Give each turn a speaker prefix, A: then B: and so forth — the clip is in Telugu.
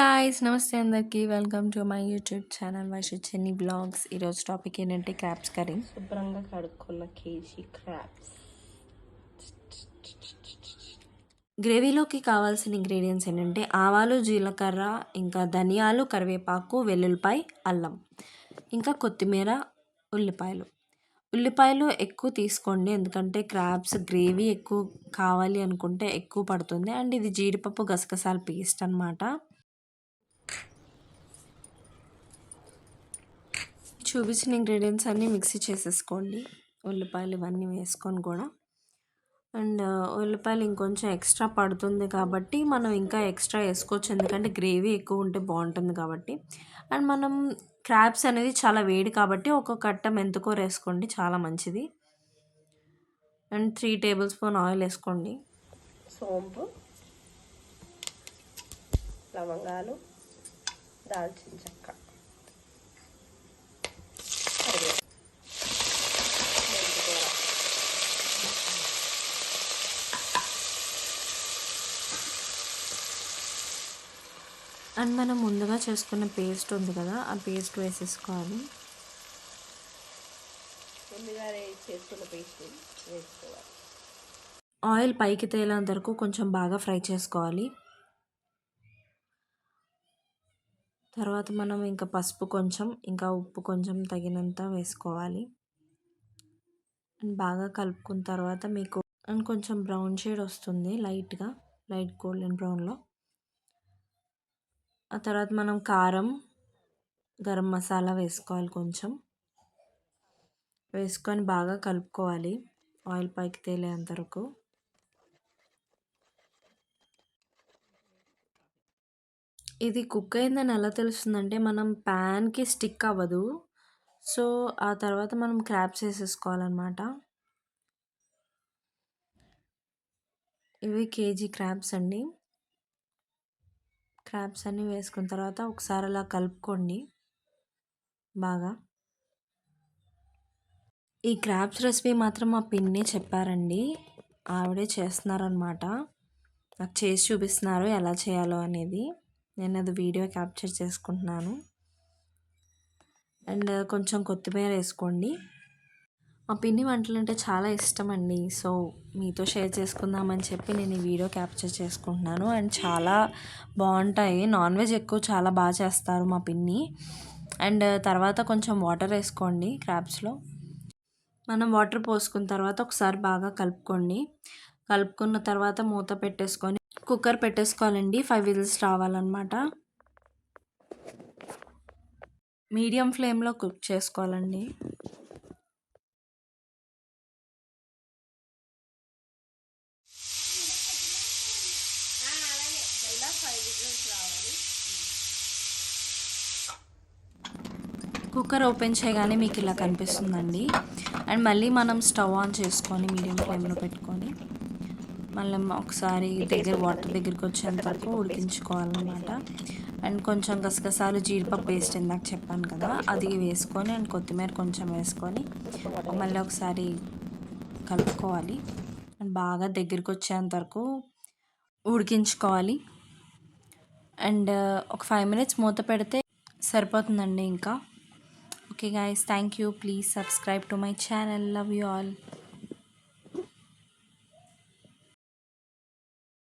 A: గాయ్స్! నమస్తే అందరికీ. Welcome to my YouTube channel Vaishu Chenni blogs. ఈరోజు టాపిక్ ఏంటంటే క్రాబ్స్ కర్రీ.
B: శుభ్రంగా కడుక్కున్న కేజీ క్రాబ్స్.
A: గ్రేవీలోకి కావాల్సిన ఇంగ్రీడియంట్స్ ఏంటంటే ఆవాలు, జీలకర్ర, ఇంకా ధనియాలు, కరివేపాకు, వెల్లుల్లిపాయ, అల్లం, ఇంకా కొత్తిమీర, ఉల్లిపాయలు. ఉల్లిపాయలు ఎక్కువ తీసుకోండి, ఎందుకంటే క్రాబ్స్ గ్రేవీ ఎక్కువ కావాలి అనుకుంటే ఎక్కువ పడుతుంది. అండ్ ఇది జీడిపప్పు గసగసాల పేస్ట్ అనమాట. చూపించిన ఇంగ్రీడియంట్స్ అన్నీ మిక్సీ చేసేసుకోండి, ఉల్లిపాయలు ఇవన్నీ వేసుకొని కూడా. అండ్ ఉల్లిపాయలు ఇంకొంచెం ఎక్స్ట్రా పడుతుంది కాబట్టి మనం ఇంకా ఎక్స్ట్రా వేసుకోవచ్చు, ఎందుకంటే గ్రేవీ ఎక్కువ ఉంటే బాగుంటుంది కాబట్టి. అండ్ మనం క్రాబ్స్ అనేది చాలా వేడి కాబట్టి ఒక కట్ట మెంతికూర వేసుకోండి, చాలా మంచిది. అండ్ 3 టేబుల్ స్పూన్ ఆయిల్ వేసుకోండి.
B: సోంపు, లవంగాలు, దాల్చిన చెక్క,
A: అండ్ మనం ముందుగా చేసుకున్న పేస్ట్ ఉంది కదా, ఆ పేస్ట్ వేసేసుకోవాలి.
B: ముందుగా చేసుకున్న పేస్ట్ వేసుకోవాలి.
A: ఆయిల్ పైకి తేలేంత వరకు కొంచెం బాగా ఫ్రై చేసుకోవాలి. తర్వాత మనం ఇంకా పసుపు కొంచెం, ఇంకా ఉప్పు కొంచెం తగినంత వేసుకోవాలి. అండ్ బాగా కలుపుకున్న తర్వాత మీకు అండ్ కొంచెం బ్రౌన్ షేడ్ వస్తుంది, లైట్ గోల్డెన్ బ్రౌన్లో. ఆ తర్వాత మనం కారం, గరం మసాలా వేసుకోవాలి, కొంచెం వేసుకొని బాగా కలుపుకోవాలి ఆయిల్ పైకి తేలేంత వరకు. ఇది కుక్ అయిందని ఎలా తెలుస్తుందంటే మనం ప్యాన్కి స్టిక్ అవ్వదు. సో ఆ తర్వాత మనం క్రాబ్స్ వేసేసుకోవాలన్నమాట. ఇవి కేజీ క్రాబ్స్ అండి. క్రాబ్స్ అన్నీ వేసుకున్న తర్వాత ఒకసారి అలా కలుపుకోండి బాగా. ఈ క్రాబ్స్ రెసిపీ మాత్రం మా పిన్ని చెప్పారండి, ఆవిడే చేస్తున్నారనమాట. నాకు చేసి చూపిస్తున్నారు ఎలా చేయాలో అనేది. నేను అది వీడియో క్యాప్చర్ చేసుకుంటున్నాను. అండ్ కొంచెం కొత్తిమీర వేసుకోండి. మా పిన్ని వంటలు అంటే చాలా ఇష్టం అండి, సో మీతో షేర్ చేసుకుందామని చెప్పి నేను ఈ వీడియో క్యాప్చర్ చేసుకుంటున్నాను. అండ్ చాలా బాగుంటాయి, నాన్ వెజ్ ఎక్కువ చాలా బాగా చేస్తారు మా పిన్ని. అండ్ తర్వాత కొంచెం వాటర్ వేసుకోండి క్రాబ్స్లో. మనం వాటర్ పోసుకున్న తర్వాత ఒకసారి బాగా కలుపుకోండి. కలుపుకున్న తర్వాత మూత పెట్టేసుకొని కుక్కర్ పెట్టేసుకోవాలండి. 5 విజిల్స్ రావాలన్నమాట. మీడియం ఫ్లేమ్లో కుక్ చేసుకోవాలండి. కుక్కర్ ఓపెన్ చేయగానే మీకు ఇలా కనిపిస్తుందండి. అండ్ మళ్ళీ మనం స్టవ్ ఆన్ చేసుకొని మీడియం ఫ్లేమ్లో పెట్టుకొని మళ్ళీ ఒకసారి వాటర్ దగ్గరికి వచ్చేంత వరకు ఉడికించుకోవాలన్నమాట. అండ్ కొంచెం గసగసాలు, జీడిపప్పు పేస్ట్ ఇందాక చెప్పాను కదా, అది వేసుకొని అండ్ కొత్తిమీర కొంచెం వేసుకొని మళ్ళీ ఒకసారి కలుపుకోవాలి. అండ్ బాగా దగ్గరికి వచ్చేంత వరకు ఉడికించుకోవాలి. అండ్ ఒక 5 మినిట్స్ మూత పెడితే సరిపోతుందండి ఇంకా. Okay guys, thank you. Please subscribe to my channel. Love you all.